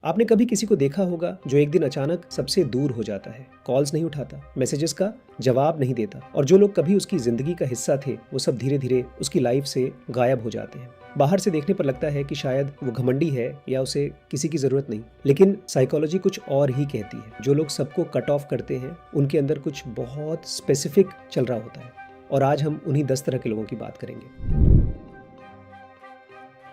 आपने कभी किसी को देखा होगा जो एक दिन अचानक सबसे दूर हो जाता है, कॉल्स नहीं उठाता, मैसेजेस का जवाब नहीं देता, और जो लोग कभी उसकी जिंदगी का हिस्सा थे वो सब धीरे धीरे उसकी लाइफ से गायब हो जाते हैं। बाहर से देखने पर लगता है कि शायद वो घमंडी है या उसे किसी की जरूरत नहीं, लेकिन साइकोलॉजी कुछ और ही कहती है। जो लोग सबको कट ऑफ करते हैं उनके अंदर कुछ बहुत स्पेसिफिक चल रहा होता है, और आज हम उन्हीं 10 तरह के लोगों की बात करेंगे।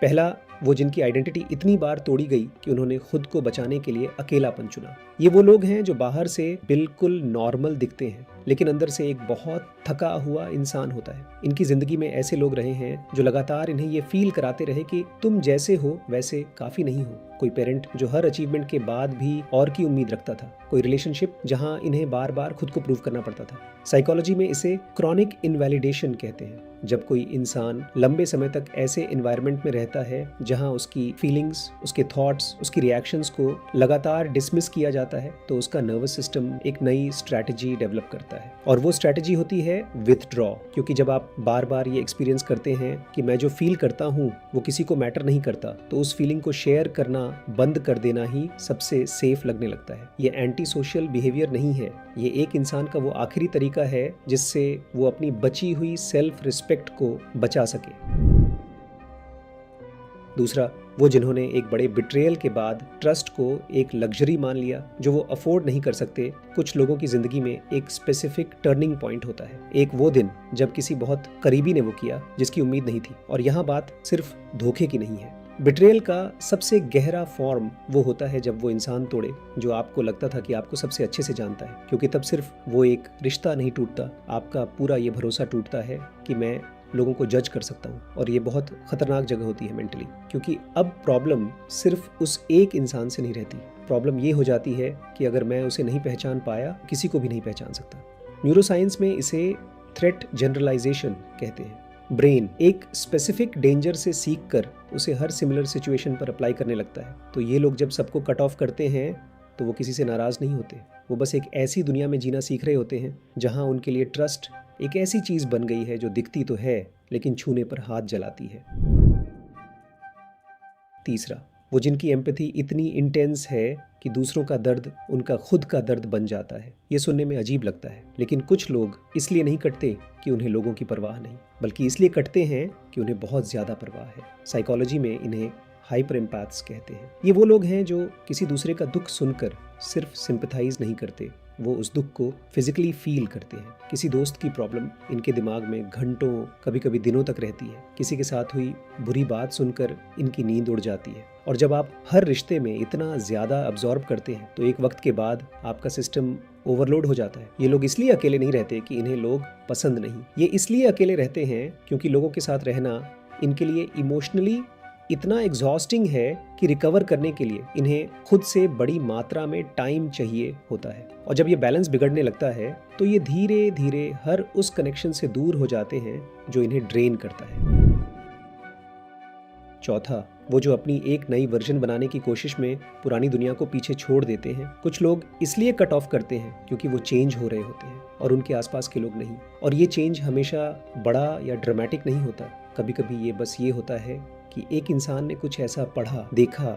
पहला, वो जिनकी आइडेंटिटी इतनी बार तोड़ी गई कि उन्होंने खुद को बचाने के लिए अकेलापन चुना। ये वो लोग हैं जो बाहर से बिल्कुल नॉर्मल दिखते हैं, लेकिन अंदर से एक बहुत थका हुआ इंसान होता है। इनकी जिंदगी में ऐसे लोग रहे हैं जो लगातार इन्हें ये फील कराते रहे कि तुम जैसे हो वैसे काफी नहीं हो। कोई पेरेंट जो हर अचीवमेंट के बाद भी और की उम्मीद रखता था। कोई रिलेशनशिप जहां इन्हें बार बार खुद को प्रूव करना पड़ता था। साइकोलॉजी में इसे क्रॉनिक इनवैलिडेशन कहते हैं, जब कोई इंसान लंबे समय तक ऐसे एनवायरनमेंट में रहता है जहां उसकी फीलिंग्स, उसके थॉट्स, उसकी रिएक्शंस को लगातार डिसमिस किया जाता है, तो उसका नर्वस सिस्टम एक नई स्ट्रैटेजी डेवलप करता है, और वो स्ट्रैटेजी होती है विथड्रॉ। क्योंकि जब आप बार बार ये एक्सपीरियंस करते हैं कि मैं जो फील करता हूँ वो किसी को मैटर नहीं करता, तो उस फीलिंग को शेयर करना बंद कर देना ही सबसे सेफ लगने लगता है। ये एंटी सोशल बिहेवियर नहीं है, ये एक इंसान का वो आखिरी तरीका है जिससे वो अपनी बची हुई सेल्फ रिस्पेक्ट को बचा सके। दूसरा, वो जिन्होंने एक बड़े बिट्रेयल के बाद ट्रस्ट को एक लग्जरी मान लिया जो वो अफोर्ड नहीं कर सकते। कुछ लोगों की जिंदगी में एक स्पेसिफिक टर्निंग पॉइंट होता है, एक वो दिन जब किसी बहुत करीबी ने वो किया जिसकी उम्मीद नहीं थी। और यहाँ बात सिर्फ धोखे की नहीं है। बिट्रेयल का सबसे गहरा फॉर्म वो होता है जब वो इंसान तोड़े जो आपको लगता था कि आपको सबसे अच्छे से जानता है, क्योंकि तब सिर्फ वो एक रिश्ता नहीं टूटता, आपका पूरा ये भरोसा टूटता है कि मैं लोगों को जज कर सकता हूँ। और ये बहुत खतरनाक जगह होती है मेंटली, क्योंकि अब प्रॉब्लम सिर्फ उस एक इंसान से नहीं रहती। प्रॉब्लम ये हो जाती है कि अगर मैं उसे नहीं पहचान पाया, किसी को भी नहीं पहचान सकता। न्यूरोसाइंस में इसे थ्रेट जनरलाइजेशन कहते हैं। ब्रेन एक स्पेसिफिक डेंजर से सीखकर उसे हर सिमिलर सिचुएशन पर अप्लाई करने लगता है। तो ये लोग जब सबको कट ऑफ करते हैं तो वो किसी से नाराज नहीं होते, वो बस एक ऐसी दुनिया में जीना सीख रहे होते हैं जहां उनके लिए ट्रस्ट एक ऐसी चीज बन गई है जो दिखती तो है लेकिन छूने पर हाथ जलाती है। तीसरा, वो जिनकी एम्पैथी इतनी इंटेंस है कि दूसरों का दर्द उनका खुद का दर्द बन जाता है। ये सुनने में अजीब लगता है, लेकिन कुछ लोग इसलिए नहीं कटते कि उन्हें लोगों की परवाह नहीं, बल्कि इसलिए कटते हैं कि उन्हें बहुत ज्यादा परवाह है। साइकोलॉजी में इन्हें हाइपर एम्पैथ्स कहते हैं। ये वो लोग हैं जो किसी दूसरे का दुख सुनकर सिर्फ सिंपैथाइज नहीं करते, वो उस दुख को फिजिकली फील करते हैं। किसी दोस्त की प्रॉब्लम इनके दिमाग में घंटों, कभी कभी दिनों तक रहती है। किसी के साथ हुई बुरी बात सुनकर इनकी नींद उड़ जाती है। और जब आप हर रिश्ते में इतना ज्यादा अब्जॉर्ब करते हैं तो एक वक्त के बाद आपका सिस्टम ओवरलोड हो जाता है। ये लोग इसलिए अकेले नहीं रहते कि इन्हें लोग पसंद नहीं, ये इसलिए अकेले रहते हैं क्योंकि लोगों के साथ रहना इनके लिए इमोशनली इतना एग्जॉस्टिंग है कि रिकवर करने के लिए इन्हें खुद से बड़ी मात्रा में टाइम चाहिए होता है। और जब ये बैलेंस बिगड़ने लगता है तो ये धीरे धीरे हर उस कनेक्शन से दूर हो जाते हैं जो इन्हें ड्रेन करता है। चौथा, वो जो अपनी एक नई वर्जन बनाने की कोशिश में पुरानी दुनिया को पीछे छोड़ देते हैं। कुछ लोग इसलिए कट ऑफ करते हैं क्योंकि वो चेंज हो रहे होते हैं और उनके आसपास के लोग नहीं। और ये चेंज हमेशा बड़ा या ड्रामेटिक नहीं होता। कभी कभी ये बस ये होता है कि एक इंसान ने कुछ ऐसा पढ़ा, देखा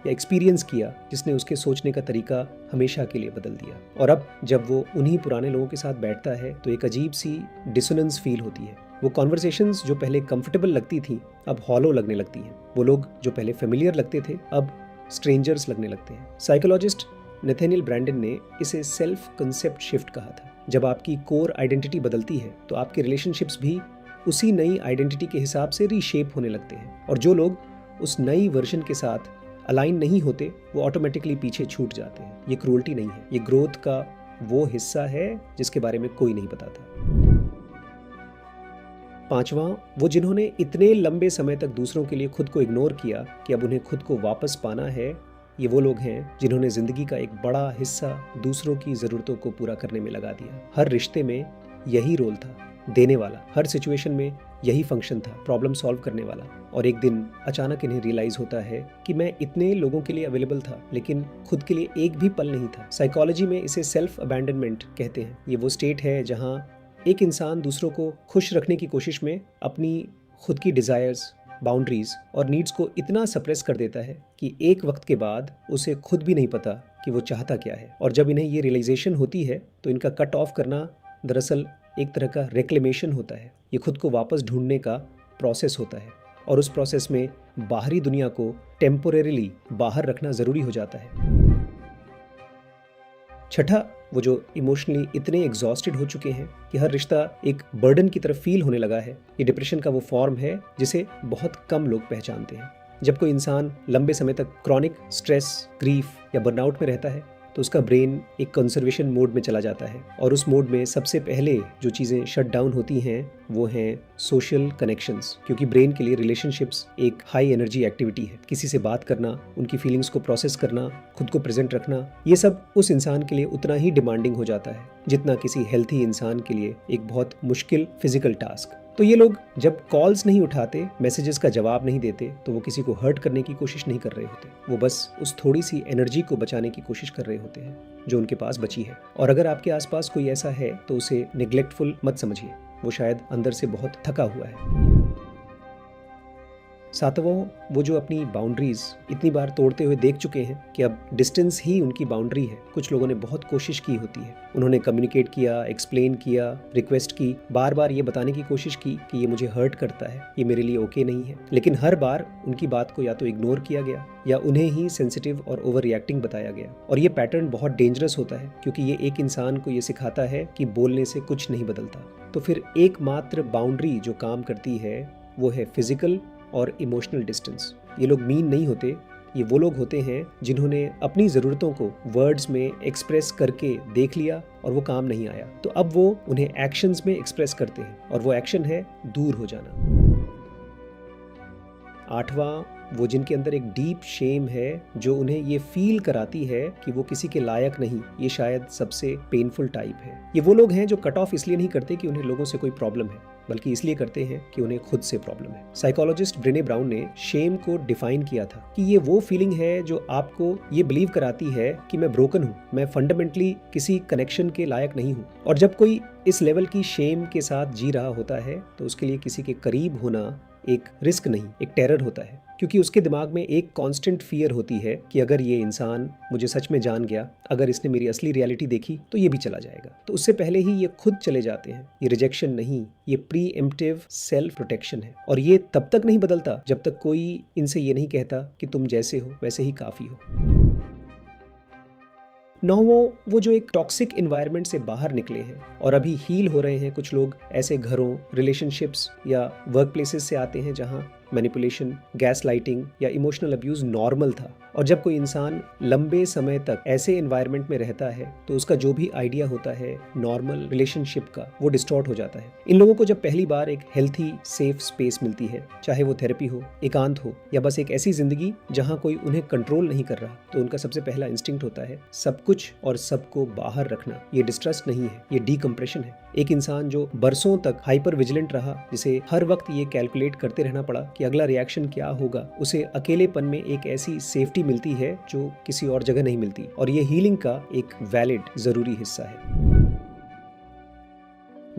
या एक्सपीरियंस किया जिसने उसके सोचने का तरीका हमेशा के लिए बदल दिया। और अब जब वो उन्हीं पुराने लोगों के साथ बैठता है तो एक अजीब सी डिसोनेंस फील होती है। वो कॉन्वर्सेशंस जो पहले कंफर्टेबल लगती थी अब हॉलो लगने लगती हैं। वो लोग जो पहले फेमिलियर लगते थे अब स्ट्रेंजर्स लगने लगते हैं। साइकोलॉजिस्ट नेथेनियल ब्रैंडन ने इसे सेल्फ कंसेप्ट शिफ्ट कहा था। जब आपकी कोर आइडेंटिटी बदलती है तो आपके रिलेशनशिप्स भी उसी नई आइडेंटिटी के हिसाब से रीशेप होने लगते हैं। और जो लोग उस नई वर्जन के साथ अलाइन नहीं होते वो ऑटोमेटिकली पीछे छूट जाते हैं। ये क्रूरटी नहीं है, ये ग्रोथ का वो हिस्सा है जिसके बारे में कोई नहीं बताता। पांचवा, वो जिन्होंने इतने लंबे समय तक दूसरों के लिए खुद को इग्नोर किया कि अब उन्हें खुद को वापस पाना है। ये वो लोग हैं जिन्होंने जिंदगी का एक बड़ा हिस्सा दूसरों की जरूरतों को पूरा करने में लगा दिया। हर रिश्ते में यही रोल था, देने वाला। हर सिचुएशन में यही फंक्शन था, प्रॉब्लम सॉल्व करने वाला। और एक दिन अचानक इन्हें रियलाइज होता है कि मैं इतने लोगों के लिए अवेलेबल था लेकिन खुद के लिए एक भी पल नहीं था। साइकोलॉजी में इसे सेल्फ अबैंडनमेंट कहते हैं। ये वो स्टेट है जहां एक इंसान दूसरों को खुश रखने की कोशिश में अपनी खुद की डिजायर्स, बाउंड्रीज और नीड्स को इतना सप्रेस कर देता है कि एक वक्त के बाद उसे खुद भी नहीं पता कि वो चाहता क्या है। और जब इन्हें ये रियलाइजेशन होती है तो इनका कट ऑफ करना दरअसल एक तरह का रिक्लेमेशन होता है। ये खुद को वापस ढूंढने का प्रोसेस होता है और उस प्रोसेस में बाहरी दुनिया को टेम्पोरेरीली बाहर रखना ज़रूरी हो जाता है। छठा, वो जो इमोशनली इतने एग्जॉस्टेड हो चुके हैं कि हर रिश्ता एक बर्डन की तरफ फील होने लगा है। ये डिप्रेशन का वो फॉर्म है जिसे बहुत कम लोग पहचानते हैं। जब कोई इंसान लंबे समय तक क्रॉनिक स्ट्रेस, ग्रीफ या बर्नआउट में रहता है तो उसका ब्रेन एक कंजर्वेशन मोड में चला जाता है और उस मोड में सबसे पहले जो चीज़ें शट डाउन होती हैं वो हैं सोशल कनेक्शंस, क्योंकि ब्रेन के लिए रिलेशनशिप्स एक हाई एनर्जी एक्टिविटी है। किसी से बात करना, उनकी फीलिंग्स को प्रोसेस करना, खुद को प्रेजेंट रखना, ये सब उस इंसान के लिए उतना ही डिमांडिंग हो जाता है जितना किसी हेल्थी इंसान के लिए एक बहुत मुश्किल फिजिकल टास्क। तो ये लोग जब कॉल्स नहीं उठाते, मैसेजेस का जवाब नहीं देते, तो वो किसी को हर्ट करने की कोशिश नहीं कर रहे होते। वो बस उस थोड़ी सी एनर्जी को बचाने की कोशिश कर रहे होते हैं जो उनके पास बची है। और अगर आपके आसपास कोई ऐसा है तो उसे नेग्लेक्टफुल मत समझिए, वो शायद अंदर से बहुत थका हुआ है। सातवां, वो जो अपनी बाउंड्रीज इतनी बार तोड़ते हुए देख चुके हैं कि अब डिस्टेंस ही उनकी बाउंड्री है। कुछ लोगों ने बहुत कोशिश की होती है, उन्होंने कम्युनिकेट किया, एक्सप्लेन किया, रिक्वेस्ट की, बार बार ये बताने की कोशिश की कि ये मुझे हर्ट करता है, ये मेरे लिए ओके नहीं है, लेकिन हर बार उनकी बात को या तो इग्नोर किया गया या उन्हें ही सेंसिटिव और ओवर रिएक्टिंग बताया गया। और ये पैटर्न बहुत डेंजरस होता है क्योंकि ये एक इंसान को ये सिखाता है कि बोलने से कुछ नहीं बदलता। तो फिर एकमात्र बाउंड्री जो काम करती है वो है फिजिकल और इमोशनल डिस्टेंस। ये लोग मीन नहीं होते, ये वो लोग होते हैं जिन्होंने अपनी ज़रूरतों को वर्ड्स में एक्सप्रेस करके देख लिया और वो काम नहीं आया, तो अब वो उन्हें एक्शंस में एक्सप्रेस करते हैं और वो एक्शन है दूर हो जाना। आठवां, वो जिनके अंदर एक डीप शेम है जो उन्हें ये फील कराती है कि वो किसी के लायक नहीं। ये शायद सबसे पेनफुल टाइप है। ये वो लोग हैं जो कट ऑफ इसलिए नहीं करते कि उन्हें लोगों से कोई प्रॉब्लम है, बल्कि इसलिए करते हैं कि उन्हें खुद से प्रॉब्लम है। साइकोलॉजिस्ट ब्रेने ब्राउन ने शेम को डिफाइन किया था कि ये वो फीलिंग है जो आपको ये बिलीव कराती है कि मैं ब्रोकन हूँ, मैं फंडामेंटली किसी कनेक्शन के लायक नहीं हूँ। और जब कोई इस लेवल की शेम के साथ जी रहा होता है तो उसके लिए किसी के करीब होना एक रिस्क नहीं, एक टेरर होता है, क्योंकि उसके दिमाग में एक कांस्टेंट फियर होती है कि अगर ये इंसान मुझे सच में जान गया, अगर इसने मेरी असली रियलिटी देखी तो ये भी चला जाएगा। तो उससे पहले ही ये खुद चले जाते हैं। ये रिजेक्शन नहीं, ये प्री एम्प्टिव सेल्फ प्रोटेक्शन है। और ये तब तक नहीं बदलता जब तक कोई इनसे ये नहीं कहता कि तुम जैसे हो वैसे ही काफ़ी हो। नौवों, वो जो एक टॉक्सिक इन्वायरमेंट से बाहर निकले हैं और अभी हील हो रहे हैं। कुछ लोग ऐसे घरों, रिलेशनशिप्स या वर्क प्लेसेस से आते हैं जहां मैनिपुलेशन, गैस लाइटिंग या इमोशनल अब्यूज नॉर्मल था। और जब कोई इंसान लंबे समय तक ऐसे एनवायरनमेंट में रहता है तो उसका जो भी आइडिया होता है नॉर्मल रिलेशनशिप का, वो डिस्टॉर्ट हो जाता है। इन लोगों को जब पहली बार एक हेल्थी सेफ स्पेस मिलती है, चाहे वो थेरेपी हो, एकांत हो या बस एक ऐसी जिंदगी जहां कोई उन्हें कंट्रोल नहीं कर रहा, तो उनका सबसे पहला इंस्टिंक्ट होता है सब कुछ और सबको बाहर रखना। ये डिस्ट्रस्ट नहीं है, ये डीकम्प्रेशन है। एक इंसान जो बरसों तक हाइपर विजिलेंट रहा, जिसे हर वक्त ये कैलकुलेट करते रहना पड़ा कि अगला रिएक्शन क्या होगा, उसे अकेलेपन में एक ऐसी सेफ्टी मिलती है जो किसी और जगह नहीं मिलती। और ये हीलिंग का एक वैलिड जरूरी हिस्सा है।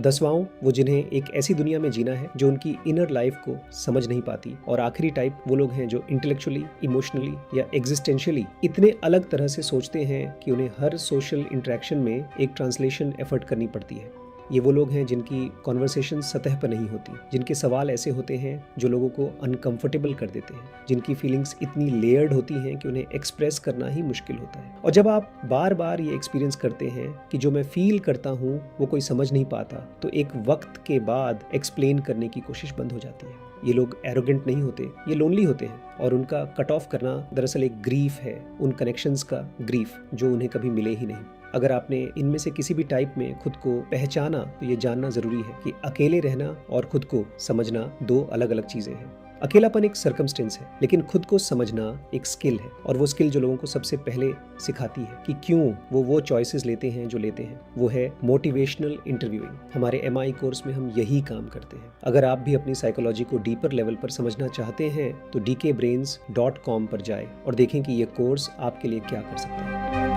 10वां, वो जिन्हें एक ऐसी दुनिया में जीना है जो उनकी इनर लाइफ को समझ नहीं पाती। और आखिरी टाइप वो लोग हैं जो इंटेलेक्चुअली, इमोशनली या एग्जिस्टेंशियली इतने अलग तरह से सोचते हैं कि उन्हें हर सोशल इंटरेक्शन में एक ट्रांसलेशन एफर्ट करनी पड़ती है। ये वो लोग हैं जिनकी कॉन्वर्सेशन सतह पर नहीं होती, जिनके सवाल ऐसे होते हैं जो लोगों को अनकंफर्टेबल कर देते हैं, जिनकी फीलिंग्स इतनी लेयर्ड होती हैं कि उन्हें एक्सप्रेस करना ही मुश्किल होता है। और जब आप बार बार ये एक्सपीरियंस करते हैं कि जो मैं फील करता हूँ वो कोई समझ नहीं पाता, तो एक वक्त के बाद एक्सप्लेन करने की कोशिश बंद हो जाती है। ये लोग एरोगेंट नहीं होते, ये लोनली होते हैं और उनका कट ऑफ करना दरअसल एक ग्रीफ है, उन कनेक्शंस का ग्रीफ जो उन्हें कभी मिले ही नहीं। अगर आपने इनमें से किसी भी टाइप में खुद को पहचाना तो ये जानना जरूरी है कि अकेले रहना और खुद को समझना दो अलग अलग चीजें हैं। अकेलापन एक सर्कमस्टेंस है, लेकिन खुद को समझना एक स्किल है। और वो स्किल जो लोगों को सबसे पहले सिखाती है कि क्यों वो चॉइसेस लेते हैं जो लेते हैं, वो है मोटिवेशनल इंटरव्यूइंग। हमारे MI कोर्स में हम यही काम करते हैं। अगर आप भी अपनी साइकोलॉजी को डीपर लेवल पर समझना चाहते हैं तो dkbrains.com पर जाएं और देखें कि ये कोर्स आपके लिए क्या कर सकता है।